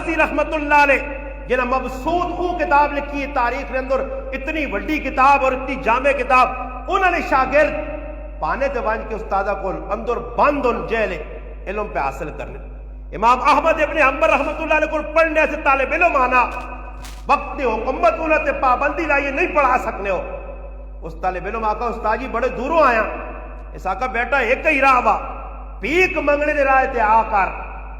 رازی رحمت اللہ علیہ جنہ مبسوط او کتاب لکھی ہے تاریخ کے اندر، اتنی وڈی کتاب اور اتنی جامع کتاب، انہوں نے شاگرد پانے تے وانج کے استادہ کو اندر بند ان جیل علم پہ حاصل کرنے. امام احمد ابن حنبل رحمت اللہ علیہ کو پڑھنے سے طالب علم آنا، وقت حکومت انہوں نے پابندی لائیے نہیں پڑھا سکنے ہو. اس طالب علم آقا استاد جی بڑے دوروں آیا، اس آقا بیٹا ایک ہی راہ وا، پیک منگنے دے رائے تے آ کر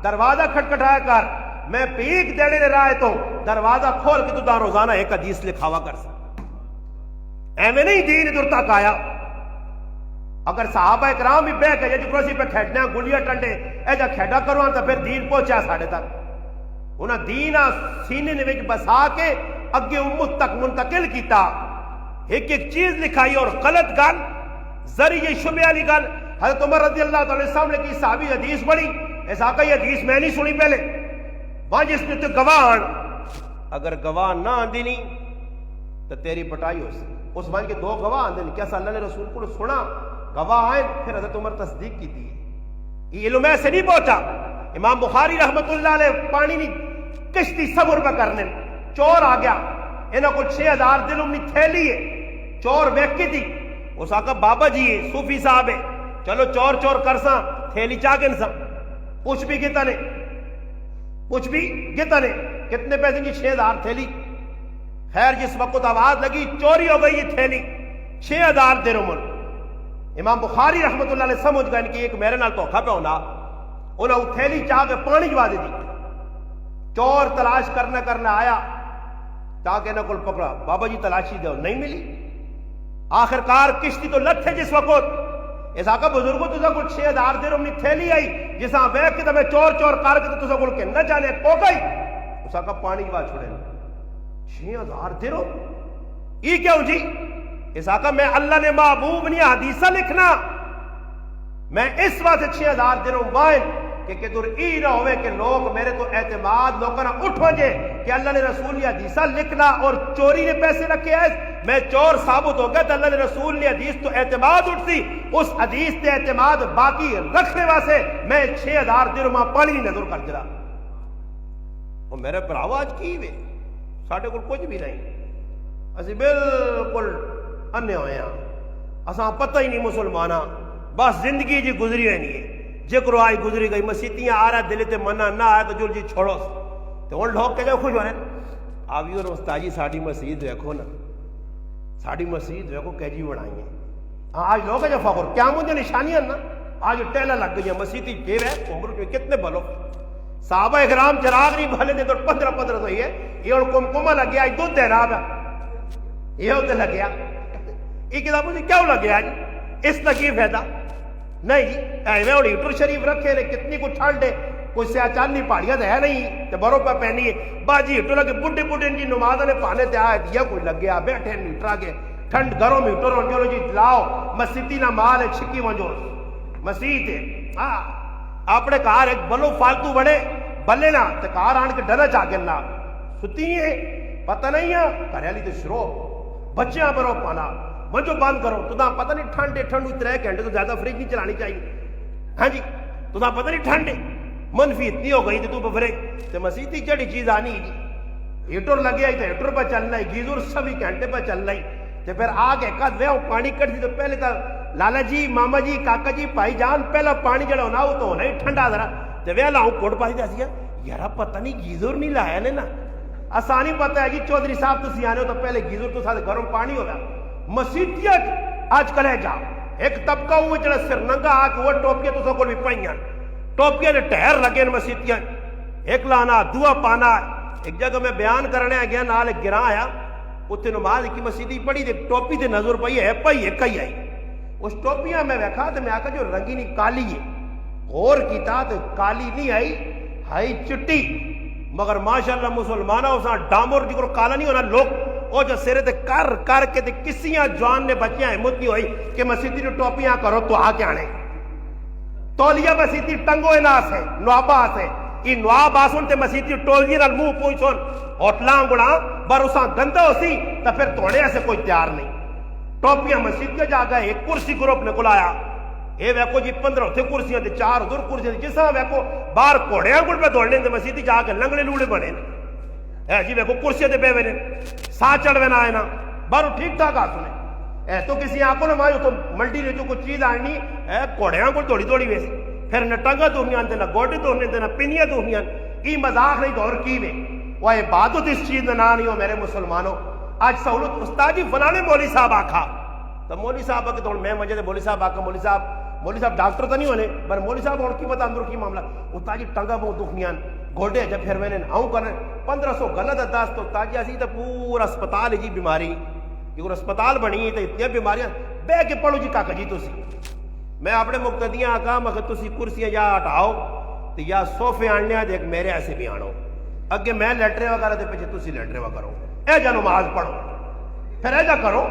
دروازہ کھٹکھٹایا کر، میں پیک دینے دے رائے تو دروازہ کھول کے تو دا روزانہ ایک حدیث لکھاوا کر سکتا. ایویں نہیں دین ادھر تک آیا. اگر صحابہ اکرام بھی بہ کے جو کرسی پہ کھیڈنے گلیاں ٹنڈے اے جا کھیڈا کروان تو پھر دین پہنچا ساڑھے تک. انہاں دین سینے نے وچ بسا کے اگے امت تک منتقل کیتا. ایک ایک چیز لکھائی اور غلط گل ذریعے شبہ والی گل. حضرت عمر رضی اللہ تعالی عنہ سامنے کی صحابی حدیث پڑھی، اس آقا یہ حدیث میں نہیں سنی پہلے، وہاں جس نے تو گواہ آن، اگر گواہ نہ آندی نہیں تو تیری پٹائی ہو سکتی. اس وقت کے دو گواہ آندے نہیں، کیا اللہ نے رسول کو سنا، گواہ آئے، پھر حضرت عمر تصدیق کی تھی. یہ علم ایسے نہیں پہنچا. امام بخاری رحمت اللہ علیہ پانی نہیں کشتی صبر پہ کرنے، چور آ گیا، انہوں کو 6000 دلوں نہیں تھیلی ہے، چور ویک کی تھی. اس آقا بابا جی ہے، صوفی صاحب ہے، چلو چور چور کرساں تھیلی چاگن سا، پوچھ بھی گتا نے، پوچھ بھی گتا نے کتنے پیسے کی 6000 تھیلی. خیر جس وقت آواز لگی چوری ہو گئی یہ تھیلی 6000 درہم. امام بخاری رحمت اللہ علیہ سمجھ گئے کہ ایک میرے نال دھوکھا پہ ہونا، انہوں نے تھیلی چاہ کے پانی جوا دی. چور تلاش کرنا آیا، تاکہ انہوں کو پکڑا، بابا جی تلاشی دو، نہیں ملی. آخرکار کشتی تو لٹھے جس وقت اس آقا بزرگوں تو کچھ 6000 درہم نہیں تھیلی آئی، جس ہاں ویک کے میں چور چور کر کے تو کل کے نہ جانے کو گئی. اس آقا پانی جوا چھوڑے 6000 درہم یہ کیوں جی؟ اس آقا میں اللہ نے محبوب نہیں حدیثہ لکھنا، میں اس واسطے 6000 درہم وائن کہ در ای نہ ہوئے کہ لوگ میرے تو اعتماد لوگوں نے اٹھو جے کہ اللہ نے رسول نے حدیثہ لکھنا اور چوری نے پیسے رکھے ہیں، میں چور ثابت ہو گیا تو اللہ نے رسول نے حدیث تو اعتماد اٹھتی، اس حدیث تے اعتماد باقی رکھنے واسطے میں 6000 درہم پانی نہیں نظر کر جرا. وہ میرے پر آواز کی ہوئے ساڑھے کو کچھ بھی نہیں، اسی بالکل انے ہوئے ہیں، اساں پتہ ہی نہیں مسلمانہ، بس زندگی جی گزری ہے نہیں ہے، جکر آئی گزری گئی، مسیتیاں آ رہا دل تے منع نہ آیا تو جل جی چھوڑو. تو ان لوگ کے جو خوش ہو رہے ہیں آوی اور استاد جی ساڑھی مسجد دیکھو نا، ساڑھی مسجد دیکھو کیجی بنائی ہیں. آج لوگ جو فخر کیا مجھے نشانیاں نا، آج ٹیلہ لگ گئی ہیں، مسیتی پھر ہے عمر کے کتنے بھلو. صحابہ اکرام چراغ نہیں بھلے دے تو 15 تو یہ اور کمکمہ لگ گیا، دودھ دے رہا ہے یہ ہوتے لگ گیا. یہ کتاب مجھے کیوں لگ گیا جی؟ اس لگی فائدہ نہیں جی. ایویں اور ہیٹر شریف رکھے نے کتنی کو ٹھنڈ ہے، کوئی سیاہ چاندنی پہاڑیاں تو ہے نہیں تو برو پہ پہنی ہے باجی ہیٹر لگے بڈھے بڈھے جی نماز نے پانے تے آئے دیا کوئی لگ گیا بیٹھے ہیٹر آگے ٹھنڈ گھروں میں ہیٹر ہوں جی لاؤ مسیتی نہ مال ہے چھکی ونجو مسیت ہے. ہاں اپنے کار ایک بلو فالتو بڑے بلے نہ تے کار آن کے ڈرا چاہ کے لا ستی ہے پتہ نہیں ہے گھریالی تو شروع بچیاں برو پانا منجو بند کرو تو پتہ نہیں ٹھنڈ ہے، ٹھنڈ 3 گھنٹے تو زیادہ فریج نہیں چلانی چاہیے. ہاں جی تو پتہ نہیں ٹھنڈ ہے منفی اتنی ہو گئی تو بفرے تو مسیتی چڑی چیز آنی جی. ہیٹر لگے آئی تو ہیٹر پہ چل رہا ہے، گیزر 26 گھنٹے پہ چل رہا ہے. تو پھر آگے کد وے پانی کٹ دی تو پہلے تو لالا جی ماما جی کاکا جی بھائی جان پہلا پانی جڑا ہونا وہ تو ہونا ہی ٹھنڈا ذرا تو وے لاؤں کوٹ پاسی دسیا یار پتہ نہیں گیزر نہیں لایا نے نا. آسانی پتہ ہے جی چودھری صاحب تو سیانے ہو تو پہلے گیزر تو ساتھ گرم پانی ہوگا. مسیتیاں آج کل ہے جا ایک طبقہ ہوئے جڑا سر ننگا آ کے وہ ٹوپیاں تو سب کو بھی پائیاں ٹوپیاں نے ٹہر لگے مسیتیاں ایک لانا دعا پانا. ایک جگہ میں بیان کرنے گیا نال گراں آیا اتنے نماز کی مسیتی پڑھی تے ٹوپی تے نظر پئی ہے پئی ایک ہی آئی. اس ٹوپیاں میں ویکھا تے میں آکھا جو رنگینی کالی ہے غور کیتا تے کالی نہیں آئی ہائی چٹی مگر ماشاءاللہ مسلمانہ اساں ڈامور جکر کالا نہیں ہونا لوگ او جو سرے تے کر کے تے کسیاں جوان نے بچیاں ہمت نہیں ہوئی کہ مسیتی نے ٹوپیاں کرو تو آ کے آنے تولیہ مسیتی ٹنگو اناس ہے نوابا سے یہ نواب آسن تے مسیتی ٹولیہ نال منہ پوچھون ہوٹلاں گڑاں بر اساں گندہ ہو سی تو پھر توڑے ایسے کوئی تیار نہیں. ٹوپیاں مسیتیاں جا گئے ایک کرسی گروپ نے کلایا یہ ویکو جی 15 اتنے کرسیاں تے 4 ادھر کرسیاں تے جسا ویکو باہر گھوڑیاں کو پہ دوڑنے تے مسیح جا کے لنگڑے لوڑے بنے ہے جی ویکو کرسیاں تے پہ وینے سا چڑھوے نہ آئے نا باہر ٹھیک ٹھاک آ سنے اے تو کسی آنکھوں نے مائی تو ملٹی نے جو کچھ چیز آنی ہے گھوڑیاں کو دوڑی دوڑی ویسے پھر نہ ٹنگا دوڑنیاں تے نہ گوڈے دوڑنے تے نہ پنیاں دوڑنیاں کی مذاق نہیں دور کی وے وہ عبادت اس چیز نہ نہیں ہو میرے مسلمانوں آج سہولت استاد جی فلانے مولوی صاحب آکھا تو مولوی صاحب کے تو میں مجھے مولوی صاحب آکھا مولوی صاحب ڈاکٹر تو نہیں ہونے پر مولوی صاحب اور کی بتا اندر کی معاملہ استاد جی ٹنگا بہت دکھنیاں گوڈے جب پھر میں نے آؤں کرنے 1500 غلط انداز تو استاد جی اسی تو پورا اسپتال ہے جی بیماری یہ اسپتال بنی تو اتنی بیماریاں بہ کے پڑھو جی کاکا جی تسی میں اپنے مقتدیاں آکھا مگر تسی کرسیاں یا ہٹاؤ تو یا صوفے آننے دیکھ میرے ایسے بھی آنو اگے میں لیٹرے وغیرہ دے پیچھے تسی لیٹرے وغیرہ کرو اے جا نماز پڑھو پھر اے جا کرو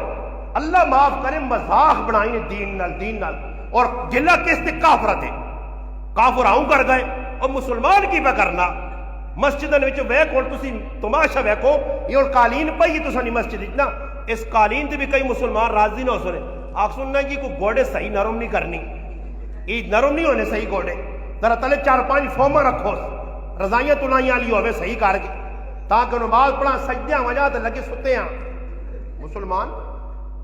اللہ معاف کرے مذاق بنائی دین نال اور جلا کس تے کافرت ہے کافر آؤں کر گئے اور مسلمان کی پہ کرنا مسجد وچ ویکھ ہن تسی تماشا ویکھو یہ ہن قالین پئی تو سانی مسجد اتنا اس قالین تے بھی کئی مسلمان راضی نہ ہو سنے آخ سننا جی کو گوڑے صحیح نرم نہیں کرنی یہ نرم نہیں ہونے صحیح گوڑے ذرا تلے 4-5 فوما رکھو رضائیاں تلائیاں لی ہوئے صحیح کر کے تاکہ نماز پڑھا سجدیاں وجہ تے لگے ستے ہیں مسلمان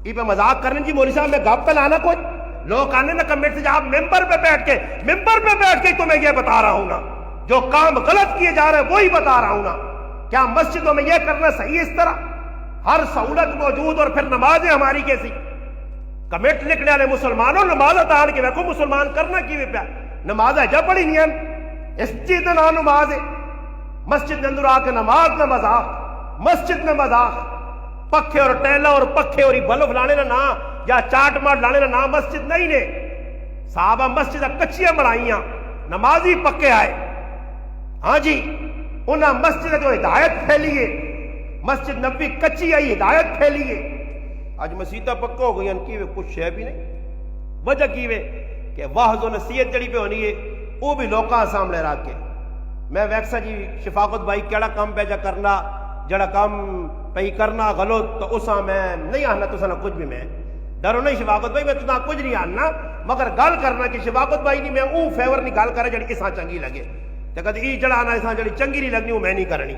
یہ پہ مذاق کرنے جی مولوی صاحب میں گپ پہ لانا کوئی لوگ آنے نا کمیٹ سے جہاں ممبر پہ بیٹھ کے تو میں یہ بتا رہا ہوں نا جو کام غلط کیے جا رہے ہیں وہی بتا رہا ہوں نا کیا مسجدوں میں یہ کرنا صحیح اس طرح ہر سہولت موجود اور پھر نمازیں ہماری کیسی کمیٹ لکھنے والے مسلمانوں نماز اتار کے دیکھو مسلمان کرنا کی پیا نماز ہے جب پڑھی نہیں اس چیز نہ نماز ہے مسجد کے اندر آ کے نماز نہ مذاق مسجد میں مذاق پکھے اور ٹیلا اور پکھے اور بلب لانے نہ یا چاٹ ماٹ لانے نہ مسجد نہیں نے صحابہ مسجد کچیاں بنائیاں نمازی پکے آئے ہاں جی انہاں مسجد جو ہدایت پھیلیے مسجد نبی کچی آئی ہدایت پھیلیے آج مسیدہ پکا ہو گئی ان کی کچھ شے بھی نہیں وجہ کی وے کہ واحد و نصیحت جڑی پہ ہونی ہے وہ بھی لوکاں سامنے رکھ کے میں ویکسا جی شفاقت بھائی کیڑا کام پہ جا کرنا جڑا کام پہ کرنا غلط تو اسا میں نہیں آنا تو سنا کچھ بھی میں ڈرو نہیں شفاقت بھائی میں تو کچھ نہیں آنا مگر گل کرنا کہ شفاقت بھائی نہیں میں اون فیور نہیں گل کرا جڑی اساں چنگی لگے تے کدی ای جڑا آنا اساں جڑی چنگی نہیں لگنی وہ میں نہیں کرنی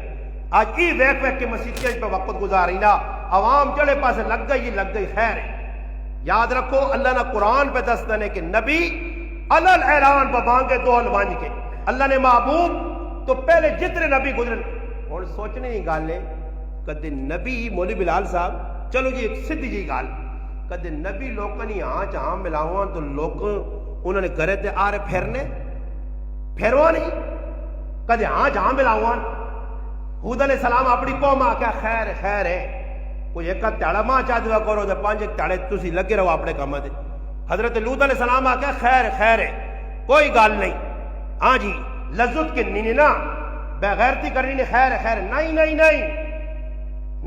آج ای ویک ویک کے مسیتیاں پہ وقت گزاری نا عوام جڑے پاسے لگ گئی خیر ہے یاد رکھو اللہ نے قرآن پہ دستن ہے کہ نبی علل اعلان ببانگے دول وانج کے اللہ نے محبوب تو پہلے جتنے نبی گزرے اور سوچنے نہیں گال لے کدے نبی مولی بلال صاحب چلو جی ایک سدھی جی گال کدے نبی لوگوں نے ہاں جہاں ملاؤں تو لوگ انہوں نے گھرے تے آ رہے پھیرنے پھیروا نہیں کدے ہاں جہاں ملاؤں حود علیہ السلام اپنی قوم آکھا خیر خیر ہے کوئی ایک تیڑا ماں چاہ دعا کرو دے 5 تیڑے تسی لگے رہو اپنے کاماں دے حضرت لوط علیہ السلام آکھا خیر خیر ہے کوئی گال نہیں ہاں جی لذت کے نینا بے غیرتی کرنی نے خیر خیر نہیں نہیں نہیں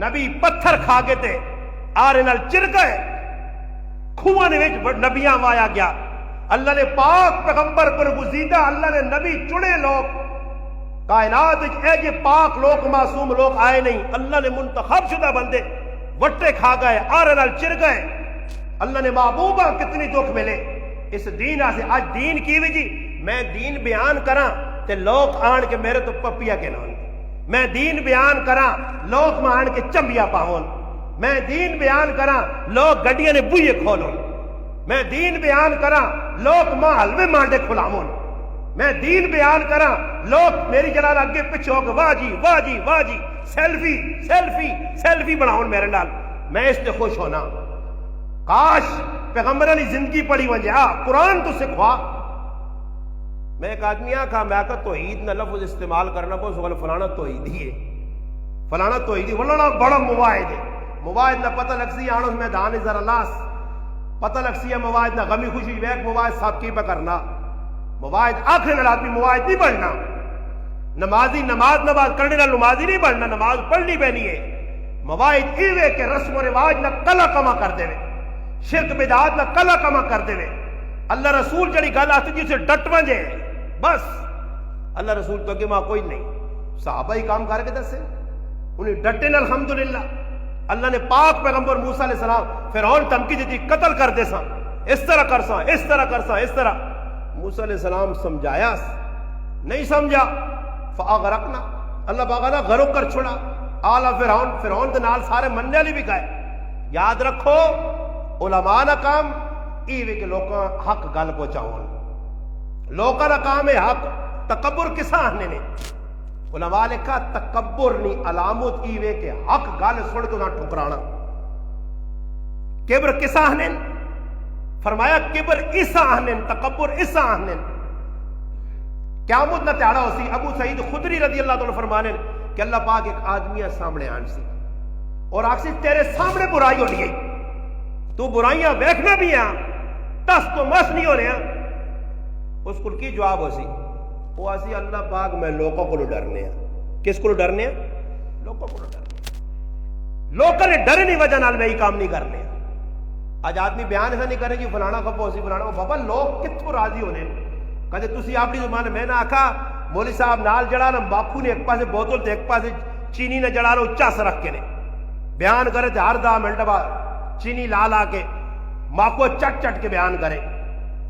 نبی پتھر کھا کے تے آرے نال چر گئے کھواں نے وچ نبیاں وایا گیا اللہ نے پاک پیغمبر پر گزیدہ اللہ نے نبی چنے لوگ کائنات ایجے پاک لوگ معصوم لوگ آئے نہیں اللہ نے منتخب شدہ بندے وٹے کھا گئے آرے نال چر گئے اللہ نے محبوبہ کتنی دکھ ملے اس دین آسے آج دین کی بھی جی میں دین بیان کراں تے لوگ آن کے میرے تو پپیا کے نان میں دین بیان کراں لوگ میں آن کے چمبیا پاؤں میں دین بیان کراں لوگ گڈیاں نے بوئے کھولوں میں دین بیان کراں لوگ ماں حلوے مانڈے کھلاؤں میں دین بیان کراں لوگ میری جلال اگے پچھو کہ واہ جی واہ جی واہ جی سیلفی سیلفی سیلفی بناؤں میرے نال میں اس تے خوش ہونا کاش پیغمبرہ نے زندگی پڑھی ونجے قرآن تو سکھوا میں ایک آدمی آکھا میں آکھا توحید نہ لفظ استعمال کرنا پو سوال فلانا توحید ہی ہے فلانا توحید ہی فلانا بڑا مواعد ہے مواعد نہ پتہ لگ سی آنو میدان ذرا لاس پتہ لگ سی مواعد نہ غمی خوشی ویک مواعد صاحب کی پہ کرنا مواعد آخر نال آدمی مواعد نہیں بڑھنا نمازی نماز کرنے نال نمازی نہیں بڑھنا نماز پڑھنی پہنی ہے مواعد ایوے کہ رسم و رواج نہ کلا کما کر دے شرک بدعات نہ کلا کما کر دے اللہ رسول جڑی گل آتی جی اسے ڈٹ ونجے بس اللہ رسول تو اگے ماں کوئی نہیں صحابہ ہی کام کر کے دسے انہیں ڈٹے نال الحمدللہ اللہ نے پاک پیغمبر موسیٰ علیہ السلام فرعون دھمکی دیتی قتل کر دے سا اس طرح کرساں، اس طرح کرساں، اس طرح۔ موسیٰ علیہ السلام سمجھایا، نہیں سمجھا، فاغرقنا، اللہ پاک نے غرق کر چھوڑا آل فرعون، فرعون دے نال سارے مننے والی بھی گئے۔ یاد رکھو علماء کا کام یہ کہ لوکاں حق گل پہنچاؤ، لوکاں کا کام ہے حق۔ تکبر کسا آنے نے؟ علماء نے کہا تکبر نہیں، علامت ای وے کہ حق گل سن کے نہ ٹھکرانا۔ کبر کسا آنے؟ فرمایا کبر اسا آنے، تکبر اسا آنے۔ قیامت نہ تیارا ہو سی۔ ابو سعید خدری رضی اللہ تعالیٰ فرمانے کہ اللہ پاک ایک آدمی سامنے آن سی اور آخسی تیرے سامنے برائی ہونی ہے، تو برائیاں ویکھنا بھی ہیں، تس تو مس نہیں ہونے ہیں۔ اس کو کی جواب ہو سی؟ وہ آسی اللہ پاک میں لوگوں کو ڈرنے ہیں۔ کس کو ڈرنے ہیں؟ لوگوں کو ڈرنے۔ لوگوں نے ڈر نہیں وجہ نال میں یہ کام نہیں کرنے۔ آج آدمی بیان ایسا نہیں کرے کہ فلانا خفا سی فلانا، بابا لوگ کتوں راضی ہونے؟ کہتے تسی اپنی زبان میں نہ آکھا مولوی صاحب نال جڑا نا باپو نے ایک پاسے بوتل تے ایک پاسے چینی نے جڑا لو اچا سے رکھ کے نے بیان کرے تے ہر 10 منٹ بعد چینی لا لا کے ماکو چٹ چٹ کے بیان کرے۔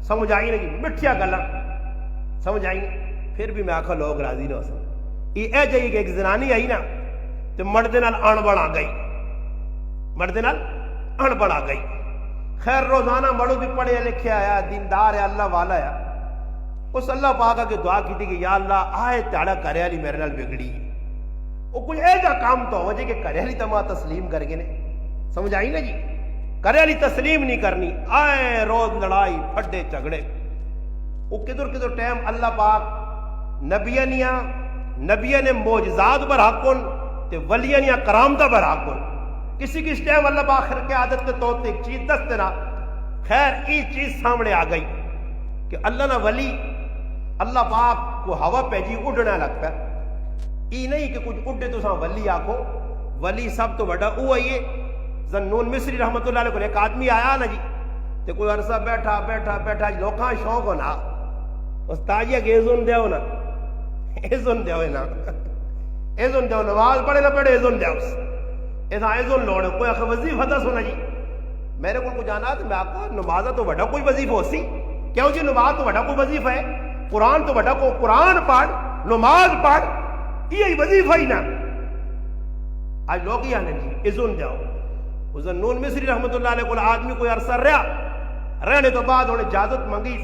سمجھ آئی نہیں؟ مٹھیا گلا سمجھ آئی نہیں؟ پھر بھی میں آکھا لوگ راضی نہ ہو سکتے۔ یہ جائیے کہ ایک زنانی آئی نا تے مردے نال اڑبڑ آ گئی، مردے نال اڑبڑ آ گئی۔ خیر روزانہ مڑو بھی پڑھے لکھے آیا، دیندار ہے، اللہ والا ہے۔ اس اللہ پاک کے دعا کی تھی کہ یا اللہ آئے تیڑا کرے والی میرے نال بگڑی، وہ کوئی ایجا کام تو ہو جائے کہ کرے والی تما تسلیم کر گئے نے۔ سمجھ آئی نا جی؟ کرے والی تسلیم نہیں کرنی، آئے روز لڑائی پھڈے جھگڑے۔ وہ کدھر کدھر ٹائم اللہ پاک نبیاں نے معجزات پر حقن تے ولیاں نے کرامتہ پر حقن۔ کسی کس ٹائم اللہ پاک خیر کے عادت کے طور پہ ایک چیز دست دینا۔ خیر یہ چیز سامنے آ گئی کہ اللہ نہ ولی اللہ پاک کو ہوا پہ جی اڑنا لگ پہ۔ یہ نہیں کہ کچھ اڑے تو ساں ولی آکھو، ولی سب تو بڑا وہ آئیے ذنون مصری رحمت اللہ علیہ کو ایک آدمی آیا نا جی تے کوئی عرصہ بیٹھا بیٹھا بیٹھا لوکاں شوق ہونا استاد جی ایزن دیو نا، ایزن دیو نا، ایزن دیو، نماز پڑھے نہ پڑھے ایزن دیو، ایسا ایزن لوڑ کوئی آخر وظیفہ تھا سونا جی میرے کو جانا تو میں آپ کو نمازہ تو بڑا کوئی وظیفہ ہو سی کیوں جی؟ نماز تو بڑا کوئی وظیفہ ہے، قرآن تو بڑا کو قرآن پڑھ، نماز پڑھ، یہی وظیفہ ہی نا۔ آج لوگ ہی آنے جی ایزن دیو۔ ذنون مصری رحمت اللہ علیہ کو آدمی کوئی عرصہ رہنے تو بعد انہیں اجازت منگی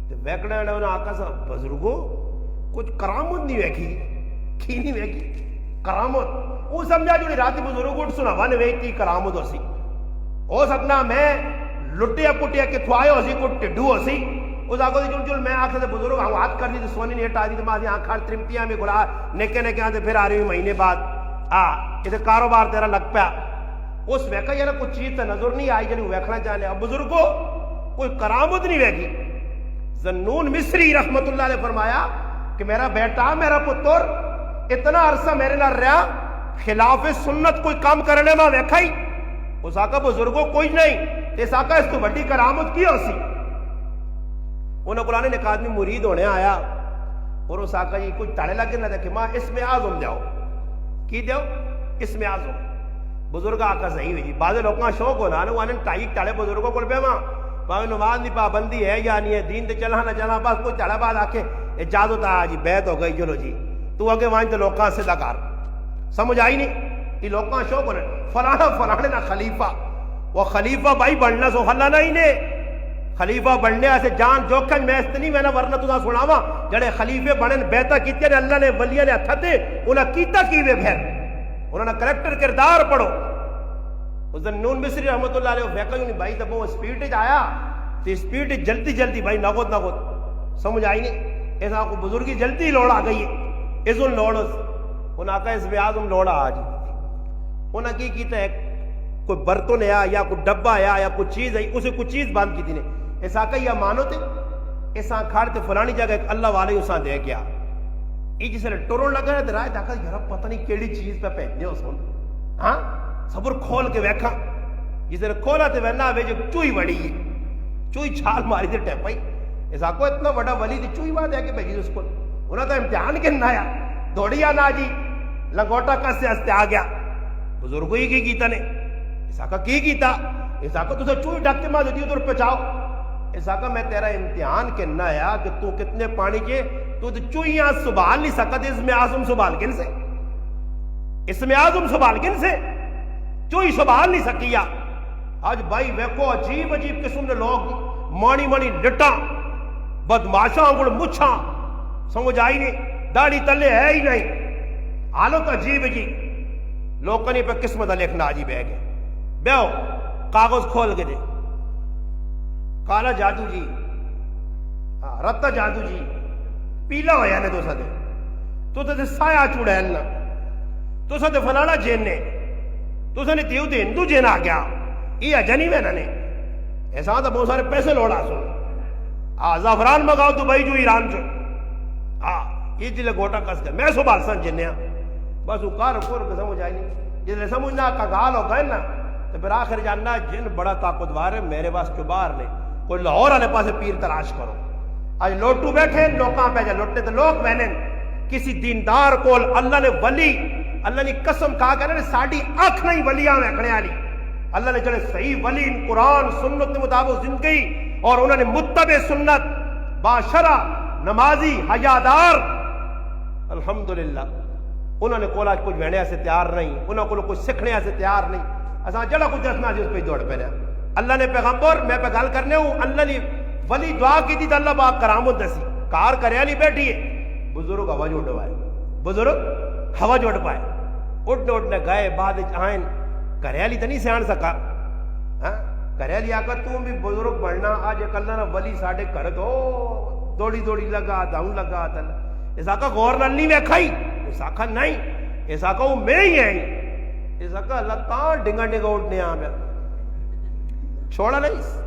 تو ویکڑے انہیں آقا صاحب بزرگو کچھ کرامت نہیں ویکھی، کی نہیں ویکھی کرامت؟ وہ سمجھا جو راتی بزرگو سنا ون ویکتی کرامت ہو سی، ہو سکنا میں لٹیا پٹیا کے تھوائے ہو سی کو ٹڈو ہو سی۔ اس آگو دی چل میں آنکھ سے بزرگ ہوں ہاتھ کرنی تو سونی نہیں ہٹا دی تو ماں آنکھ کھار ترمتیاں میں گلا نکے نکے آتے پھر آ رہی مہینے بعد اسے کاروبار تیرا لگ پیا۔ اس ویکھا یا کچھ چیز تو نظر نہیں آئی جنہیں ویکھنا چاہنے۔ اب بزرگو کوئی کرامت نہیں ویکھی۔ ذنون مصری رحمت اللہ علیہ فرمایا کہ میرا بیٹا میرا پتر اتنا عرصہ میرے نال رہا، خلاف سنت کوئی کام کرنے میں ویکھا ہی؟ اس آقا بزرگوں کوئی نہیں، اس آقا اس تو بڑی کرامت کی ہو سی۔ انہوں قرآن نے ایک آدمی مرید ہونے آیا اور اس آقا جی کچھ تاڑے لگے نہ دیکھے ماں اس میں آزم دیو، کی دیو؟ اس میں آزم۔ بزرگ آقا صحیح ہوئی جی، بعض لوگوں شوق ہونا نا وہ ٹائی ٹاڑے بزرگوں کو پہ ماں نماز نہیں پابندی ہے یا نہیں ہے، دین تے چلنا نہ چلنا، بس کوئی ٹاڑا بعد آکے اجازت آیا جی بیعت ہو گئی چلو جی تو اگے وہاں تے لوکاں سے دکار۔ سمجھ آئی نہیں؟ یہ لوکاں شوق ہونا فلانا فلانے نا خلیفہ، وہ خلیفہ بھائی بڑھنا سو خلانا ہی نے خلیفہ بڑھنے سے جان جوکھن میں استنی میں نہ ورنہ تو نہ سناوا جڑے خلیفے بڑھن بیعتہ کیتے نے اللہ نے ولیاں نے ہتھ تے انہاں کیتا کیویں پھر انہوں نے کریکٹر کردار پڑھو۔ ذنون مصری رحمت اللہ علیہ ویکھا نہیں بھائی تب وہ سپیڈ آیا تو سپیڈ جلدی جلدی بھائی نگوت نگوت سمجھ آئی نہیں؟ ایسا کو بزرگی جلدی لوڑ آ گئی ہے اس لوڑ انہوں آقا اس میں آزم لوڑا آج انہوں نے کیتا ہے کوئی برتن ہے یا کوئی ڈبا ہے یا کوئی چیز ہے اسے کوئی چیز باندھ کی دینے ایسا آقا یا مانو تے ایسا کھاڑتے فلانی جگہ ایک اللہ والے اساں دے گیا یہ جسے ٹورن لگا ہے درائے تاکہ یار پتہ نہیں کیڑی چیز پہ پہننے ہو سن ہاں صبر کھول کے ویکھا جسے کھولا تے وینا وے جو چوئی بڑی ہے چوئی چھال ماری تے ٹیپائی ایسا کو اتنا بڑا ولی تے چوئی بات ہے کہ بھیجی اس کو انہوں نے امتحان کرنا آیا دوڑیا نا جی لنگوٹا کس سے ہستے آ گیا بزرگوں ہی کی کیتا نے ایسا کا کی کیتا اساقہ تُسے چوئی ڈھک کے ماں دیتی ادھر پچاؤ. اساقہ میں تیرا امتحان کرنا آیا کہ تو کتنے پانی کے تو چوئیاں سنبھال نہیں سکت اسم اعظم سنبھال گن سے, اسم اعظم سنبھال گن سے چوئی سنبھال نہیں سکیا. آج بھائی ویکو عجیب عجیب قسم نے لوگ مانی مانی لٹاں بدماشاں انگڑ مچھاں سمجھ آئی نہیں, داڑھی تلے ہے ہی نہیں, حالت عجیب عجیب لوگ نہیں پہ قسمت لکھنا عجیب ہے گئے. بیو کاغذ کھول کے دے, کالا جادو جی, رتا جادو جی, پیلا ہویا نے تو سدے تو تے سایہ چوڑیلنا تو سدے فلانا جیننے تو سنے تیو تے ہندو جین آ گیا یہ اجنی میں نے ایسا تو بہت سارے پیسے لوڑا سو زعفران مگاؤ تو بھائی جو ایران جو یہ جلے گوٹا کس گئے میں سو بالسان جنیا بس وہ کار کور کے سمجھ آئی نہیں جلے سمجھنا کا گال ہو گئے نا تو پھر آخر جاننا جن بڑا طاقتوار ہے میرے پاس کے باہر نے کوئی لاہور والے پاس پیر تلاش کرو. آج لوٹو بیٹھے لوکاں پہ جا لوٹنے تو لوگ بہنے کسی دیندار کو اللہ نے ولی اللہ نے قسم کہا کہ نے ساڑی آنکھ نہیں ولیاں میں کھڑے آلی اللہ نے جڑے صحیح ولی قرآن سنت کے مطابق زندگی اور انہوں نے متبع سنت باشرہ نمازی حیادار الحمدللہ انہوں نے کولا کچھ بہنے سے تیار نہیں, انہوں کو کچھ سکھنے سے تیار نہیں, ایسا جڑا کچھ دسنا جس پہ دوڑ پہ رہا. اللہ نے پیغمبر میں پہ گل کرنے ہوں اللہ نے ولی دعا کی تھی تو اللہ باق کرامت دسی کار کریالی بیٹھی ہے بزرگ ہوا جو اٹھوائے بزرگ ہوا جو اٹھوائے اٹھنے گئے بعد آئین کریالی تو نہیں سیان سکا کریالی آکر تم بھی بزرگ بڑھنا آج ایک اللہ نے ولی ساڑھے کر دو دوڑی دوڑی لگا داؤں لگا اس آقا غور نلی میں کھائی اس آقا نہیں اس آقا وہ میں ہی آئی اس آقا اللہ تاں ڈنگا ڈنگا اٹھنے آمیا چھوڑا نہیں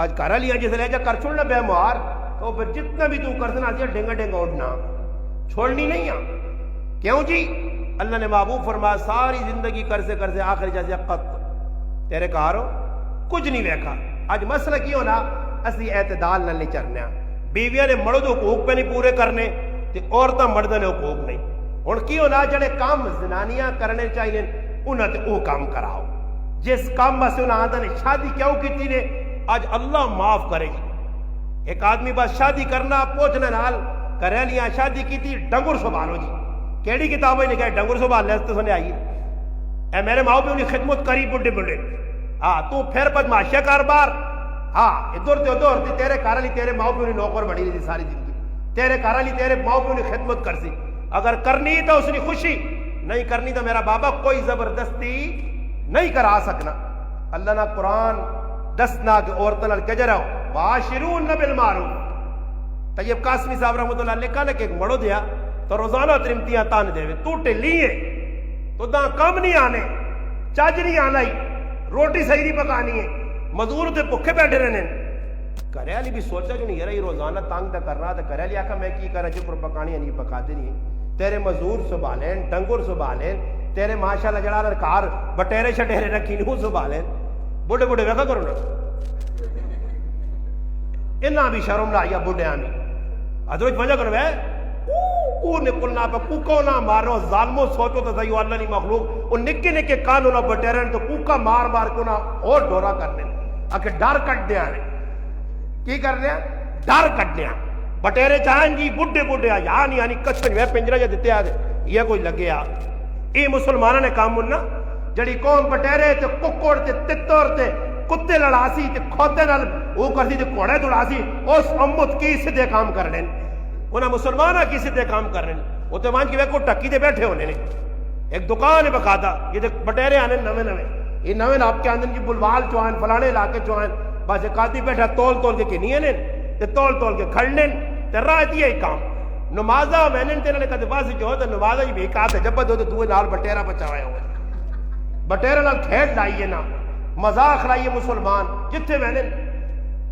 آج کرا لیا جیسے لے جا کر چھوڑنا بے موار تو پھر جتنا بھی تو کرسنا آتی ہے ڈنگا ڈنگا اٹھنا چھوڑنی نہیں ہے. کیوں جی اللہ نے محبوب فرمایا ساری زندگی کرسے آخری جیسے قط تیرے کارو کچھ نہیں ویکھا. آج مسئلہ کیوں نا اسی اعتدال نہ لے چرنے بیویاں نے مرد حقوق پہ نہیں پورے کرنے تے عورتاں مردوں نے حقوق نہیں ہن کیوں نہ جڑے کام زنانیاں کرنے چاہیے انہاں تے وہ کام کراؤ جس کام میں سے انہاں آدھا نے شادی کیوں کی نے آج اللہ معاف کرے گی. ایک آدمی بس شادی کرنا پوچھنے نال کرے لیا شادی کی تھی ڈنگر سنبھالو جی کیڑی کتابیں نے کہا ڈنگر سنبھال لے تو سنے آئی اے میرے ماؤ بھی انہیں خدمت کری بڑھے بڑھے تو پھر بدماشیہ کاربار ادھر تے ادھر تے تیرے کارا لی تیرے ماؤ بھی انہیں نوکر بڑھی رہی ساری زندگی تیرے کارا لی تیرے ماؤ بھی انہیں خدمت کر سی اگر کرنی تو اس نے خوشی نہیں کرنی تو میرا بابا کوئی زبردستی نہیں کرا سکنا. اللہ نے قرآن دسنا کہ عورتوں نال کہہ رہا واشرون بالمعروف. طیب قاسمی صاحب رحمۃ اللہ لکھا نا کہ ایک مڑو دیا تو روزانہ ترمتیاں تان دے تو ٹلی ہے تو دا کم نہیں آنے چاج نہیں آنا ہی روٹی صحیح نہیں پکانی ہے مزدور تے بھوکے بیٹھے رہنے. کرے علی بھی سوچا جو نہیں یار یہ روزانہ تانگ تے کرنا تے کرے علی آکھا میں کی کرا جو پر پکانی نہیں پکاتے نہیں تیرے مزدور سنبھالیں ڈنگر سنبھالیں تیرے ماشاءاللہ جڑا کار بٹیرے شٹیرے رکھی نہیں سنبھالیں بڑھے بڑھے ویکھا کرو نا انہاں بھی شرم نہ آیا بڑھے آمی حضرت وجہ کرو ہے او نکلنا پہ کوکا نہ مارو ظالموں سوچو تو صحیح اللہ نہیں مخلوق وہ نکے نکے کانوں نہ بٹیرے تو کوکا مار مار کو نہ اور ڈورا کرنے آکے ڈر کٹ دیا ہے کی کر دیا ڈر کٹ دیا بٹیرے چاہیں جی بڑھے بڑھے یعنی یعنی کچھن وے پنجرہ جا دیتے آدھے یہ کوئی لگے آ یہ مسلمانہ نے کام ہونا جڑی قوم بٹیرے تے ککڑ تے تتر تے کتے لڑاسی تے کھوتے نال وہ کرسی تے کوڑے دوڑاسی اس امت کی سدھے کام کر لیں انہاں مسلمانہ کی سدھے کام کر لیں وہ تو وہاں کی وے کو ٹکی دے بیٹھے ہونے نے ایک دکان ہے بقاعدہ یہ تے بٹیرے آنے نوے نوے یہ نوے آپ کے اندر جی بلوال چوہن فلانے علاقے چوہن بس ایک آدمی بیٹھا تول تول کے کنیے نے تے تول تول کے کھڑنے تے راہ دیا ہی کام نمازہ میں نے تیرے نے کہتے باسی جو ہوتا نمازہ ہی بھی کہا تھا جب دو تو دوئے نال بٹیرہ بچاوائے ہوئے بٹیرہ نال کھیٹ لائیے نا مذاق لائیے مسلمان جتھے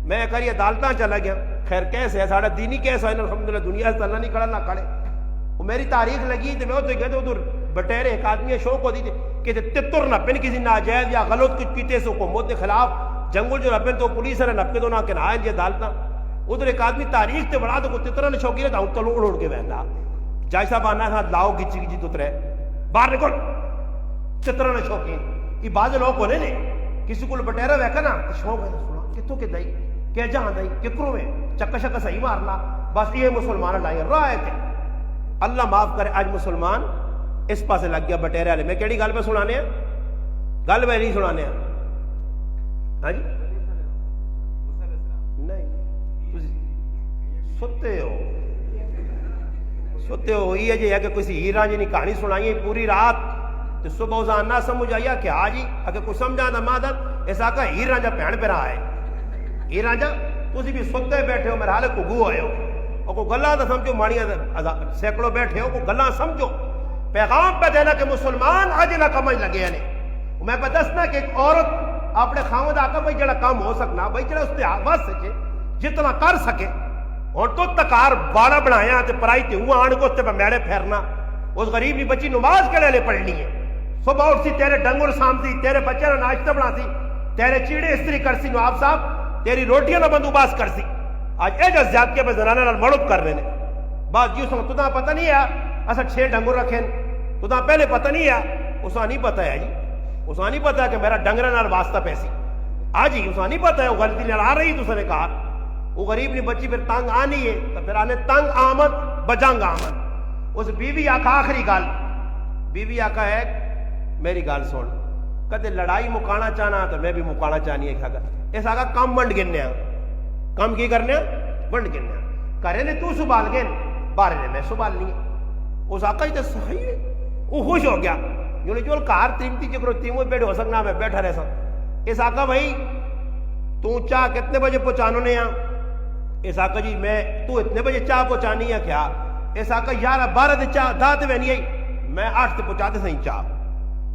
میں کریے عدالتاں چلا گیا خیر کیسے ہے ساڑھا دینی کیسا ہے الحمدللہ دنیا سے اللہ نہیں کھڑا نہ کھڑے وہ میری تاریخ لگی تو میں ہوتے گئے تو ادھر بٹیرے ایک آدمی شوق ہوتی تھی کہ تتر نہ پن کسی ناجائز یا غلط کچھ کیتے سے حکومت کے خلاف جنگل جو نپن تو پولیس نے نپے تو نہ کنائیں جی عدالتاں ادھر ایک آدمی تاریخ تے بڑھا تو کو تترہ نے شوقی رہتا ہوں تلو اڑ کے بہندا جائے صاحب آنا تھا لاؤ گچی گچی تترے باہر نکل تترہ نے شوقی یہ بعض لوگ ہونے نے کسی کو بٹیرا ویکا نا شوق ہے سنا کتوں کے دئی کہ جہاں دئی ککروں میں چکا شکا صحیح مارنا بس یہ مسلمان لائے رائے تھے اللہ معاف کرے اج مسلمان اس پاسے لگ گیا بٹیرے والے میں کیڑی گل پہ سنانے ہیں گل میں نہیں سنانے ہیں ہاں جی نہیں ستے ہو یہ جی ہے کہ کسی ہیر رانجھی نے کہانی سنائی پوری رات تو صبح اسان نہ سمجھ آیا کہ ہاں جی اگر کوئی سمجھا دا مادر اس آقا ہیر رانجھا پہن پہ رہا ہے ہیر رانجھا تسی بھی ستے بیٹھے ہو میرے حالے کو گو آئے ہو اور کوئی گلہ تو سمجھو مانیاں سینکڑوں بیٹھے ہو کوئی گلہ سمجھو پیغام پہ دینا کہ مسلمان آج نہ کمج لگے ہیں میں پہ دسنا کہ ایک عورت اپنے خامد آقا بھائی جڑا کام ہو سکنا بھائی جڑا اس نے آواز سکے جتنا کر سکے اور تو تکار باڑا بنایا تے پرائی تے ہوا آن کو اس تے پہ میڑے پھیرنا اس غریب نی بچی نماز کے لئے پڑھنی ہے صبح اٹھ سی تیرے ڈنگر سامتی تیرے بچے نہ ناشتہ بنا سی تیرے چیڑے استری کر سی نواب صاحب تیری روٹیاں نہ بندوباس کر سی آج اے جو زیادتی پہ زنانہ نال مڑک کر رہے ہیں بات جیو سمجھ تو تا پتہ نہیں ہے اسا 6 ڈنگر رکھیں تو تا پہلے پتہ نہیں ہے اسا نہیں پتہ ہے جی اسا نہیں پتہ ہے کہ میرا ڈنگر نال واسطہ پیسی آج ہی اسا نہیں پتہ ہے وہ غلطی نال آ رہی تو اس نے کہا وہ غریب نی بچی پھر تنگ آنی ہے تو پھر آنے تنگ آمد بجنگ آمد اس بیوی آقا آخری گال بیوی آقا ہے میری گال سن کدے لڑائی مکانا چاہنا تو میں بھی مکانا چاہنی ہے کھاگر اس آقا کم ونڈ گننے کم کی کرنے ونڈ گننے کرے نے تو سبال گن بارے نے میں سبال نہیں اس آقا ہی تو صحیح ہے وہ خوش ہو گیا جو جو کار تیمتی چکرو تیموں بیٹھ ہو سکنا میں بیٹھا رہ سکتا اس آقا بھائی تو چاہ کتنے بجے پہنچانو نے یہاں اس آقا جی میں تو اتنے بجے چاہ پہنچانی ہے کیا اس آقا 11-12 دے چاہ دا تے وینی آئی میں 8 تے پہنچاتے سہیں چاہ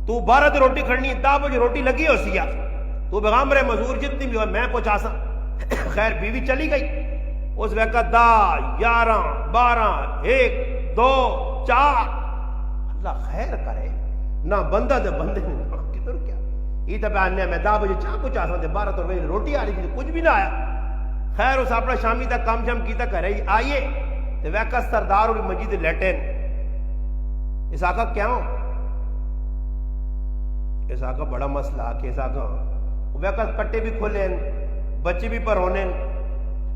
تو 12 تے روٹی کھڑنی ہے 10 بجے روٹی لگی ہو سیا تو پیغمبر مزور جتنی بھی ہوئے میں پہنچا سا خیر بیوی چلی گئی اس وقت 10 11 12 1 2 4 اللہ خیر کرے نہ بندہ دے بندے نے کدھر کیا یہ تو بیان میں 10 بجے چاہ پہنچا سا 12 تو بجے روٹی آ رہی تھی کچھ بھی نہ آیا خیر اس اپنا شامی تک کام شام کیتا کرے آئیے تو ویکا سردار اور مجید لیٹن اس آقا کیا ہوں اس آقا بڑا مسئلہ کہ اس آقا ویکا کٹے بھی کھولیں بچے بھی پر ہونے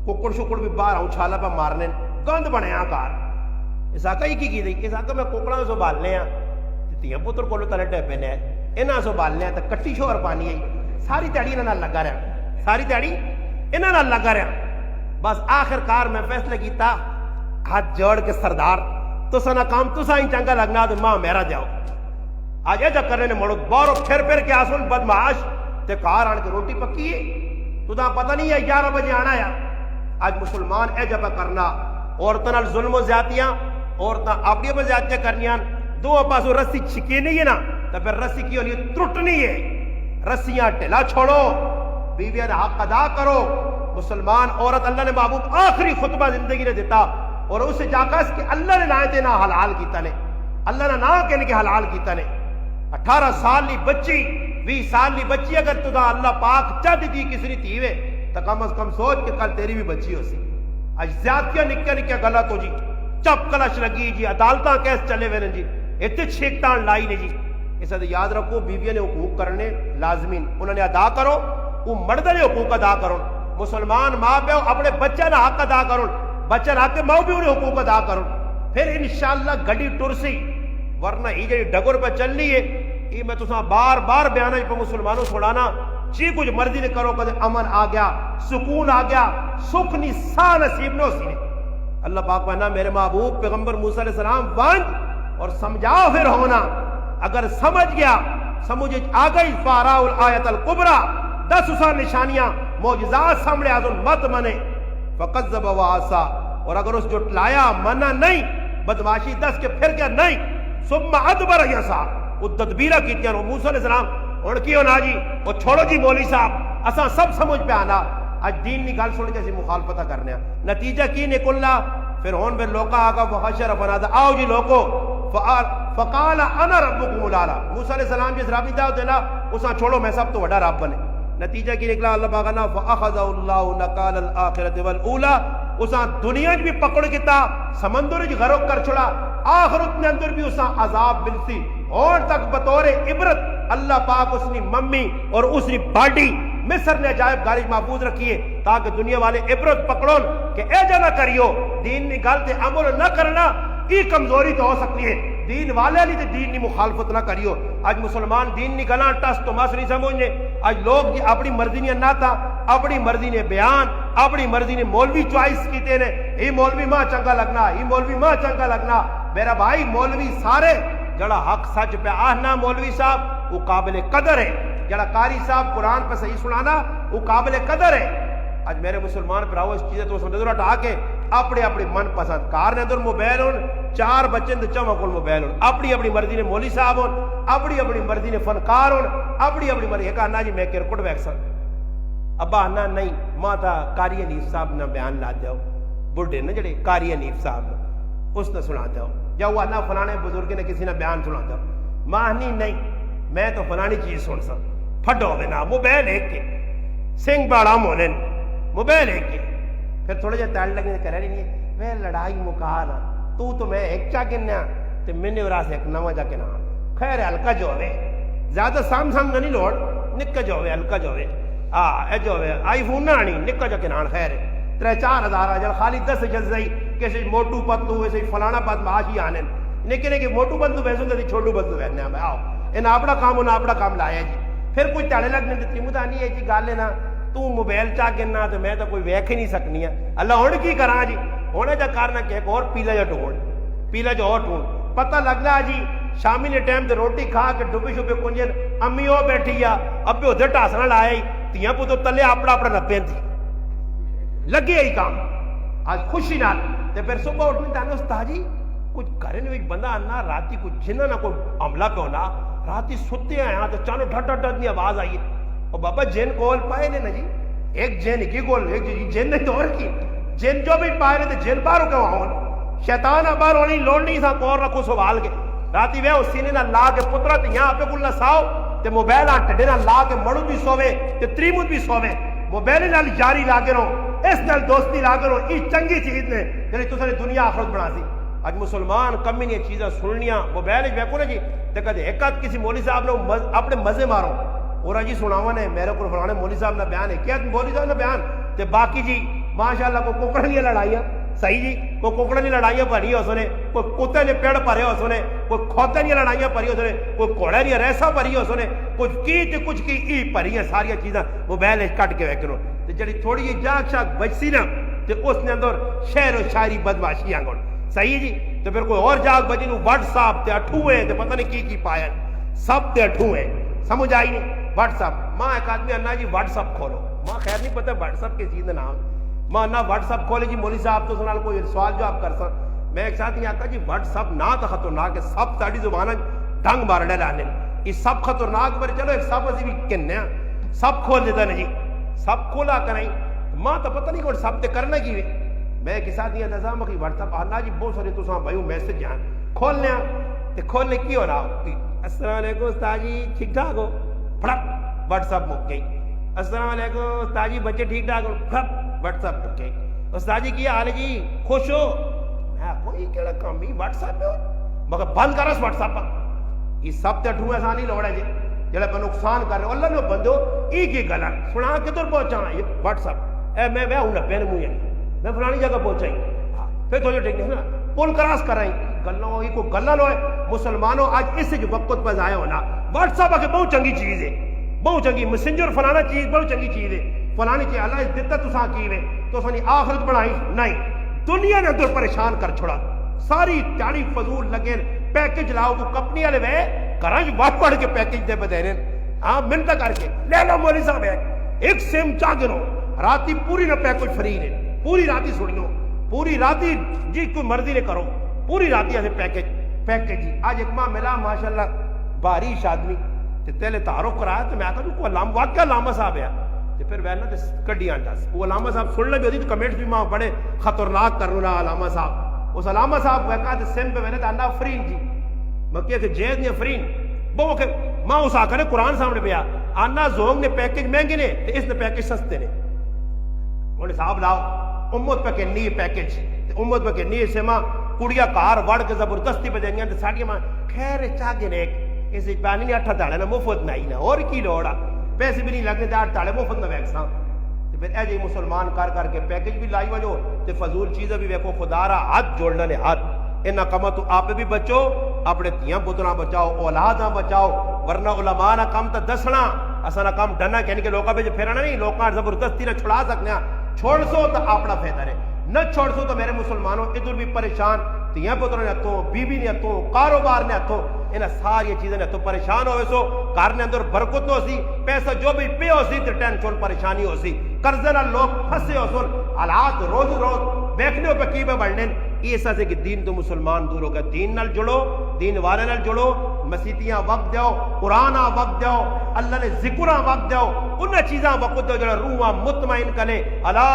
ککڑ شکڑ بھی باہر ہوں چھالا پہ مارنے گند بنے آکار اس آقا ہی کی دی اس آقا میں ککڑا سو بالنے ہیں تیاں پتر کولو تلے ڈیپے نے انہاں سو بالنے ہیں تو کٹی شوہر پانی ہے ساری تیڑی انہاں لگا رہا ساری تیڑی انہاں نال لگا رہا بس آخر کار میں فیصلہ کیتا ہاتھ جوڑ کے سردار تو سنا کام تو سائیں چنگا لگنا تو ماں میرا جاؤ آج ایجا کرنے نے مڑو بورو پھر کے آسون بدمعاش تے کار آن کے روٹی پکی ہے تو دا پتہ نہیں ہے 11 بجے آنا ہے آج مسلمان ایجا پہ کرنا عورتاں نال ظلم و زیادتیاں عورتاں اپنی میں زیادتیاں کرنیاں دو پاسوں رسی چھکی نہیں ہے نا تو پھر رسی کی ہونی ترٹنی ہے رسیاں ٹھلا چھوڑو بیویاں دا حق ادا کرو مسلمان عورت اللہ نے محبوب آخری خطبہ زندگی نے دیتا اور اسے جا کر کہ اللہ نے لائے تھے نہ حلال کیتا نے اللہ نے نہ کہنے کہ حلال کیتا نے 18 سال لی بچی 20 سال لی بچی اگر تو دا اللہ پاک چاہ دی کسی نے تیوے تو کم از کم سوچ کہ کل تیری بھی بچی ہو سی آج زیادتیاں نکیا غلط ہو جی چپ کلش لگی جی عدالتاں کیس چلے ہوئے جی اتنے چھیکتان لائی نے جی اس سے یاد رکھو بیویاں نے حقوق کرنے لازمین انہوں نے ادا کرو وہ مرد نے حقوق ادا کرو مسلمان ماں پہ اپنے بچہ نے حق ادا کرو بچہ نہ کے ماں بھی انہیں حقوق ادا کرو پھر انشاءاللہ گڑی ٹرسی ورنہ یہ جڑی ڈگر پہ چلنی ہے یہ میں تساں بار بار بیانہ پہ مسلمانوں سنانا جی کچھ مرضی نے کرو کدے امن آ گیا سکون آ گیا سکھ نہیں سا نصیب نو سی اللہ پاک کہنا میرے محبوب پیغمبر موسیٰ علیہ السلام وانج اور سمجھاؤ پھر ہونا اگر سمجھ گیا سمجھ آ گئی فاراء الآیت الکبریٰ 10 اسا نشانیاں معجزات سامنے آزن مت منے فقذب وعصا اور اگر اس جھٹلایا منا نہیں بدماشی 10 کے پھر کیا نہیں ثم ادبر یسا وہ تدبیرہ کیتیاں موسیٰ علیہ السلام اور کیوں نا جی وہ چھوڑو جی مولوی صاحب اساں سب سمجھ پہ آنا آج دین نی گل سن کے اسی مخالفتہ کرنے نتیجہ کی نکلنا پھر ہون پھر لوکا آگا وحشر فنادا آؤ جی لوکو فقال انا ربکم الاعلی موسیٰ علیہ السلام جس رابی داؤ دینا اساں چھوڑو میں سب تو وڈا رب بنے نتیجہ کی نکلا اللہ پاک نا فاخذ اللہ نکال الآخرۃ والاولی اساں دنیا بھی پکڑ کیتا سمندر غرق کر چھڑا آخرت نے اندر بھی اسا عذاب ملتی اور تک بطور عبرت اللہ پاک اس نے ممی اور اس نے باڈی مصر نے عجائب گارج محفوظ رکھی ہے تاکہ دنیا والے عبرت پکڑون کہ اے جا نہ کریو دین نے گل تے عمل نہ کرنا ای کمزوری تو ہو سکتی ہے دین والے نہیں تے دین کی مخالفت نہ کریو آج مسلمان دین نہیں گلا ٹس تو مس نہیں سمجھنے آج لوگ اپنی مرضی نے نہ تھا اپنی مرضی نے بیان اپنی مرضی نے مولوی چوائس کیتے نے یہ مولوی ماں چنگا لگنا یہ مولوی ماں چنگا لگنا میرا بھائی مولوی سارے جڑا حق سچ پہ آہنا مولوی صاحب وہ قابل قدر ہے جڑا قاری صاحب قرآن پہ صحیح سنانا وہ قابل قدر ہے آج میرے مسلمان پراؤ اس چیزیں تو نظر ہٹا کے اپنے اپنے من پسند کار نے اندر موبائل ہون 4 بچے تو چواں کو موبائل ہون اپنی اپنی مرضی نے مولوی صاحب ہون اپنی اپنی مرضی نے فنکار ہون اپنی اپنی مرضی ایک آنا جی میں کرکٹ ویکسن ابا آنا نہیں ماں تھا قاری حنیف صاحب نے بیان لا دیو بڑھے نا جڑے قاری حنیف صاحب اس نے سنا دیو یا وہ آنا فلانے بزرگ نے کسی نے بیان سنا دیو ماں نہیں میں تو فلانی چیز سن سا پھڈو ہوئے نا موبائل ایک کے سنگ باڑا مونے موبائل ایک کے پھر تھوڑے جہاں تیل لگنے کہہ رہی نہیں ہے میں لڑائی مکانا تو میں ایک چا گنیا تو میں نے وراس ایک نواں جا کے نا خیر ہلکا جو ہوئے زیادہ سام سام نہیں لوڑ نکا جو ہوئے ہلکا جو ہوئے اے جو ہوئے آئی فون نہ آنی نکا جو کے نان خیر 3-4 ہزار جل خالی 10 جزائی کیسے موٹو پتلو ویسے فلانا پت معاشی آنے لیکن کہ موٹو بندو ویسے ہوتا تھی چھوٹو بندو ویسے میں آؤ ان اپنا کام انہیں اپنا کام لایا جی پھر کوئی تڑے لگنے دیتی مجھے نہیں ہے جی گال لینا تو موبائل چاہ گنا تو میں تو کوئی ویکھ ہی نہیں سکنی ہے اللہ ہون کی کرا جی ہونے جا کارنا کہ ایک اور پیلا جا ٹھون پیلا جو اور ٹھون پتہ لگنا جی شامی نے ٹائم تے روٹی کھا کے ڈبی شبے کنجن امی وہ بیٹھی آ ابے ادھر ٹاسنا لایا ہی تیاں پتو تلے اپنا اپنا نپین تھی لگے ہی کام آج خوشی نال تے پھر صبح اٹھنے تانے استاد جی کچھ کرے نہیں بندہ آنا راتی کچھ جنہ نہ کوئی عملہ پہ ہونا راتی ستے آیا تو چانو ڈھٹ ڈھٹ ڈھٹ آواز آئی اور بابا جن کول پائے نے نا جی ایک جن کی کول ایک جن نے دور کی جن جو بھی پائے نے تو جن بارو کیوں آؤں شیطان بار ہونی لوڑ نہیں تھا کور رکھو سوال کے راتی وے اس سینے نہ لا کے پترا تے یہاں پہ کل نہ ساؤ تے موبائل آن ٹڈے نہ لا کے مڑو بھی سوے تے تریمود بھی سوے موبائل نال جاری لا کے رہو اس نال دوستی لا کے رہو یہ چنگی چیز نے یعنی تو سارے دنیا آخرت بنا سی آج مسلمان کمی نہیں چیزیں سننیاں موبائل ویکو نا جی دیکھا دے ایک آدھ کسی مولوی صاحب نے اپنے مزے مارو اور جی سناوا نے میرے کو فلانے مولوی صاحب نے بیان ہے کیا مولوی صاحب نے بیان تے باقی جی ماشاءاللہ کو کوکڑ نہیں لڑائیاں صحیح جی کوئی کوکڑ نہیں لڑائیاں پڑھی ہو سنے کوئی کتے نے پیڑ پڑے ہو سنے کوئی کھوتے نہیں لڑائیاں پڑھی ہو سنے کوئی کوڑے نہیں ریسا پڑھی ہو سنے کچھ کی تے کچھ کی ای پڑھی ہیں ساری چیزاں موبائل کٹ کے ویکھنو تے جڑی تھوڑی جی جاگ شاگ بچسی نا تے اس نے اندر شعر و شاعری بدماشی آنگڑ صحیح جی تو پھر کوئی اور جاگ بجی نو واٹس ایپ تے اٹھوئے تے پتہ نہیں کی پایا سب تے اٹھوئے سمجھ آئی نہیں واٹس ایپ ماں ایک آدمی انا جی واٹس ایپ کھولو ماں خیر نہیں پتہ واٹس ایپ کے چیز نام ماں انا واٹس ایپ کھولے جی مولوی صاحب تو سنال کوئی سوال جواب کر سا میں ایک ساتھ نہیں آتا جی واٹس ایپ نہ تو خطرناک ہے سب تاڑی زبانہ ڈھنگ مار ڈے لانے یہ سب خطرناک پر چلو ایک سب اسی بھی کہنے ہیں سب کھول دیتا نا جی سب کھولا کریں ماں تو پتہ نہیں کون سب تے کرنا کی ہوئے میں ایک ساتھ نہیں آتا مکی واٹس ایپ آنا جی بہت سارے تو ساں بھائیو میسج جان کھولنے تے کھولنے کی ہو رہا السلام علیکم استاد جی ٹھیک ٹھاک ہو پھڑک واٹس ایپ مک گئی السلام علیکم استاد جی بچے ٹھیک ٹھاک ہو پھڑک واٹس ایپ مک گئی استاد جی کی حال ہے جی خوش ہو میں کوئی کیڑا کام بھی واٹس ایپ ہو مگر بند کر اس واٹس ایپ پر یہ سب تے اٹھوئے ایسا نہیں لوڑا جی جڑے پہ نقصان کر رہے اللہ نے بندو ای کی گلا سنا کدھر پہنچا یہ واٹس ایپ اے میں ہوں نہ پہن منہ میں فلانی جگہ پہنچائی پھر تھوڑی ٹھیک ہے نا پل کراس کرائیں گلوں ہی کوئی گلا لوئے مسلمانوں آج اس وقت پہ ضائع ہونا واٹس ایپ آگے بہت چنگی چیز ہے بہت چنگی میسنجر فلانا چیز بہت چنگی چیز ہے فلانی چیز اللہ دیتا تو ساں کی تو سانی آخرت بڑھائی نہیں دنیا نے اندر پریشان کر چھوڑا ساری چاڑی فضول لگے پیکج لاؤ کو کمپنی والے وے کرانچ واٹ پڑھ کے پیکج دے بدے رہے ہاں منتا کر کے لے لو مولوی صاحب ایک سیم چاگنو راتی پوری نہ پیکج فری نے پوری راتی سنیو پوری راتی جی کوئی مرضی نے کرو پوری راتی ایسے پیکج جی آج ایک ماں ملا ماشاءاللہ باریش آدمی تے تیلے تعارف کرایا تو میں آتا جو کوئی واقعہ علامہ صاحب ہے تے پھر وینا تے کڈیاں ٹاس وہ علامہ صاحب سننے بھی ہوتی تو کمنٹس بھی ماں بڑے خطرناک کرنا علامہ صاحب اس علامہ صاحب ویکا تے سیم پہ وینا تے انا فرین جی مکیہ کہ جید نے فرین بہو کہ ماں اس آکر نے قرآن سامنے پہ آنا زونگ نے پیکج مہنگے نے تے اس نے پیکج سستے نے انہیں صاحب لاؤ امت پہ کہ نہیں پیکج امت پہ کہ نہیں سے ماں کڑیا کار وڑ کے زبردستی پہ دیں گے ساڑی ماں خیر چاگے نے اس پانی نہیں اٹھا داڑے نا مفت نہیں نا اور کی لوڑا پیسے بھی نہیں لگنے داڑ داڑے مفت نہ ویکساں پھر اے جی مسلمان کر کے پیکج بھی لائی وجو تے فضول چیزیں بھی ویکو خدا را ہاتھ جوڑنا نے ہاتھ انہا کما تو آپ بھی بچو اپنے تیاں پترہ بچاؤ اولاداں بچاؤ ورنہ علماء نا کام تا دسنا اسانا کام ڈنا کہنے کہ لوکاں پہ جو پھیرنا نہیں لوکاں زبردستی نہ چھڑا سکنے چھوڑ سو تو اپنا فیدر ہے نہ چھوڑ سو تو میرے مسلمانوں ادھر بھی پریشان تیاں پترہ نے ہتھوں بیوی نے ہتھوں کاروبار نے ہتھوں انہاں ساری چیزیں نے ہتھوں پریشان ہوئے سو کار نے اندر برکت ہو سی پیسہ جو بھی پے ہو سی تے ٹینشن پریشانی ہو سی قرضے نہ لوگ پھنسے ہو سن حالات روز دیکھنے پہ کی پہ بڑھنے یہ ایسا سے کہ دین تو مسلمان دور ہو گئے دین نال جڑو دین والے نال جڑو مسیتیاں وقت دیو قرآن وقت دیو اللہ نے ذکرہ وقت دیو انہاں چیزاں وقت دیو جڑا روحاں مطمئن کرے الا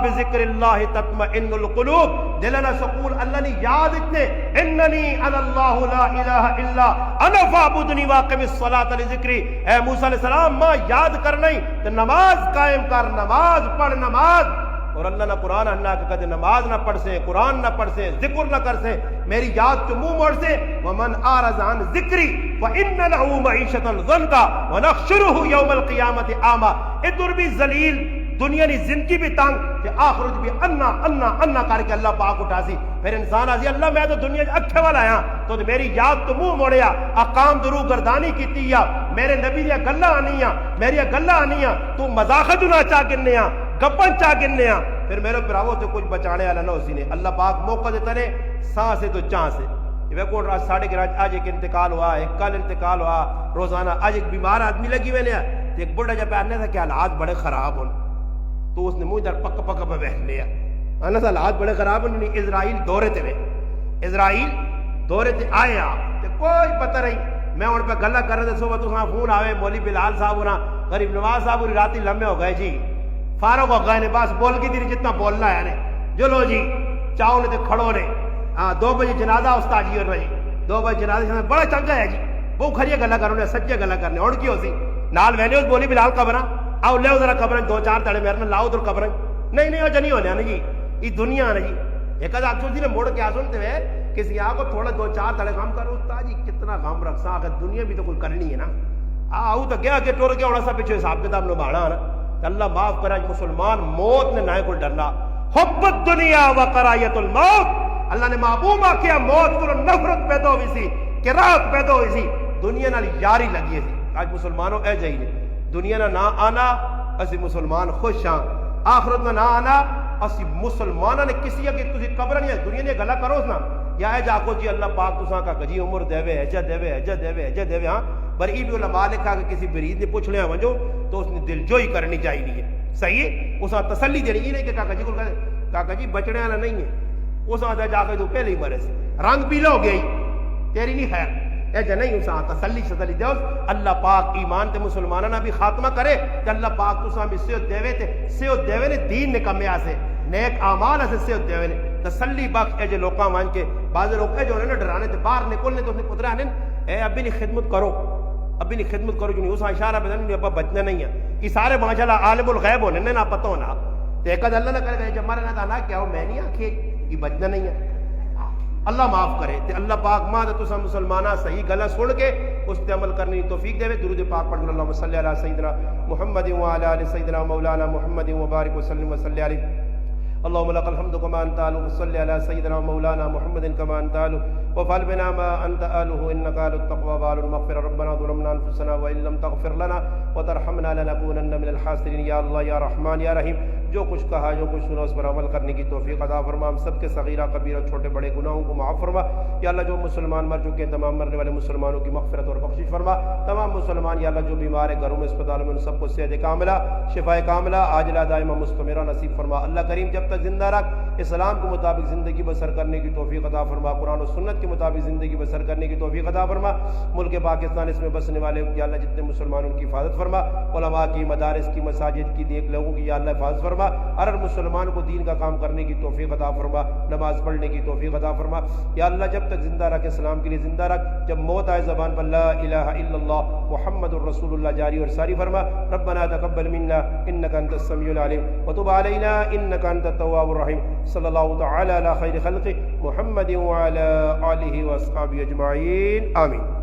بذکر اللہ تطمئن القلوب دلنا سکون اللہ نے یاد اتنے اننی انا اللہ لا الہ الا انا فعبدنی واقم الصلاۃ لذکری اے موسیٰ علیہ السلام ماں یاد کرنا ہی تو نماز قائم کر نماز پڑھ نماز اور اللہ نہ قرآن اللہ کہ کدے نماز نہ پڑھ سے قرآن نہ پڑھ سے ذکر نہ کر سے میری یاد تو منہ موڑ سے ومن اعرض عن ذکری فإن له معیشۃ ضنکا ونحشره یوم القیامت اعمی ادھر بھی ذلیل دنیا کی زندگی بھی تنگ کہ آخرت بھی انا کر کے اللہ پاک اٹھا سی پھر انسان آسی اللہ میں تو دنیا اکھے والا آیا تو میری یاد تو منہ موڑیا اقام درو گردانی کیتی یا میرے نبی نے گلا آنی میری گلا آنی تو مزاخت نہ چاہ گننے گپن چاہ گننے پھر میرے پراؤں تو کچھ بچانے والا نہ اسی نے اللہ پاک موقع دیتا نے ساں سے تو چاں سے ویکو رات ساڑھے گراج آج ایک انتقال ہوا ہے کل انتقال ہوا روزانہ آج ایک بیمار آدمی لگی ہوئے نے تو ایک بڑھا جب آنے تھا کہ حالات بڑے خراب ہوں تو اس نے منہ در پکا پہ بیٹھ لیا آنا تھا حالات بڑے خراب ہوں اسرائیل دورے تے اسرائیل دورے تے آئے تو کوئی پتہ نہیں میں ان پہ گلہ کر رہے تھے صبح تو فون آوے مولوی بلال صاحب ہونا غریب نواز صاحب ہوئی راتی لمبے ہو گئے جی فاروق ہو گئے نے بس بول کی تیری جتنا بولنا ہے جو لو جی چاہو نے تے کھڑو نے 2 بجے جنازہ استاد جی اور جی 2 بجے جنازہ بڑا چنگا ہے جی وہ کھڑیے گلا کرنے سچے گلا کرنے اور کی ہو سی نال ویلے اس بولی بلال قبراں آؤ لے ذرا قبراں 2-4 تڑے میرے لاؤ ادھر قبراں نہیں وہ جنی ہونے جی یہ دنیا ہے جی ایک آپ جی نے موڑ کے آ سنتے ہوئے کسی آپ کو تھوڑا 2-4 تڑے کام کرو استاد جی کتنا کام رکھسا اگر دنیا بھی تو کوئی کرنی ہے نا آؤ تو گیا کہ ٹور گیا ہونا سا پیچھے حساب کتاب نبھانا نا اللہ معاف کرا مسلمان موت نے نائے کو ڈرنا حب الدنیا و قرایت الموت اللہ نے محبوب کیا موت کو نفرت پیدا ہوئی سی کراہت پیدا ہوئی سی دنیا نال یاری لگی سی آج مسلمانوں اے جائیے دنیا نہ آنا اسی مسلمان خوش ہاں آخرت میں نہ آنا اسی مسلمانہ نے کسی اگر تسی قبر نہیں ہے دنیا نے گلا کرو نا یا اے جاکو جی اللہ پاک تساں کا گجی عمر دیوے ایجا دیوے ہاں پر ای بھی علماء لکھا کہ کسی برید نے پوچھ لیا وجو تو اس نے دل جوئی کرنی چاہیے ہے صحیح ہے اسا تسلی دینی یہ نہیں کہ کاکا جی کو کہتے کاکا جی بچنے والا نہیں ہے اسا دے جا کے تو پہلے ہی مرے سے رنگ پیلا ہو گئی تیری نہیں خیر اے جا نہیں اسا تسلی دے اللہ پاک ایمان تے مسلمانہ نہ بھی خاتمہ کرے کہ اللہ پاک تساں بھی سیوت دیوے نے دین نے کمیا سے نیک اعمال سے سیوت دیوے نے تسلی بخش اے جو لوکاں وان کے بعض لوگ اے جو نے ڈرانے تے باہر نکلنے تو اپنے پترا نے اے ابھی نہیں خدمت کرو ابھی نہیں خدمت کرو جو نہیں اسا اشارہ بدن نہیں ابا بچنا نہیں ہے یہ سارے ماشاءاللہ عالم الغیب ہونے نہ پتہ ہونا تے ایک اللہ نہ کرے جب ہمارے نہ نہ کیا ہو میں نہیں آکھے یہ بچنا نہیں ہے اللہ معاف کرے تے اللہ پاک ماں تے تساں مسلمانہ صحیح گلا سن کے اس تے عمل کرنے کی توفیق دے درود پاک پڑھ اللہم صلی علی سیدنا محمد وعلی آل سیدنا مولانا محمد وبارک وسلم وصلی علیہ اللهم لك الحمد كما انت اهل وصل على سيدنا مولانا محمد كما انت اهل وفعل بنا ما انت اهله انك اهل التقوى وأهل المغفرة ربنا ظلمنا انفسنا وان لم تغفر لنا وترحمنا لنكونن من الخاسرين یا اللہ یا رحمان یا رحیم جو کچھ کہا جو کچھ سنا اس پر عمل کرنے کی توفیق عطا فرما ہم سب کے صغیرہ کبیرہ چھوٹے بڑے گناہوں کو معاف فرما یا اللہ جو مسلمان مر چکے ہیں تمام مرنے والے مسلمانوں کی مغفرت اور بخشش فرما تمام مسلمان یا اللہ جو بیمار ہیں گھروں میں اسپتالوں میں ان سب کو صحت کاملہ شفا کاملہ عاجلہ دائمہ مستمرہ نصیب فرما اللہ کریم جب تک زندہ رکھ اسلام کے مطابق زندگی بسر کرنے کی توفیق عطا فرما قرآن و سنت کے کے مطابق زندگی بسر کرنے کی توفیق عطا فرما. ملک پاکستان اس میں بسنے والے یا اللہ جتنے مسلمان ان کی حفاظت فرما. علماء کی, مدارس کی, مساجد کی, نیک لوگوں کی یا اللہ حفاظت فرما. ہر مسلمان کو دین کا کام کرنے کی توفیق عطا فرما, نماز پڑھنے کی توفیق عطا فرما. یا اللہ جب تک زندہ رکھ, اسلام کے لیے زندہ رکھ, جب موت آئے زبان پر لا الہ الا اللہ محمد الرسول اللہ جاری اور ساری فرما. ربنا تقبل منا انك انت السميع العليم وتب علينا انك انت التواب الرحيم. صلى الله تعالى على خير خلقه محمد وعلى آله واصحابه اجمعين آمين.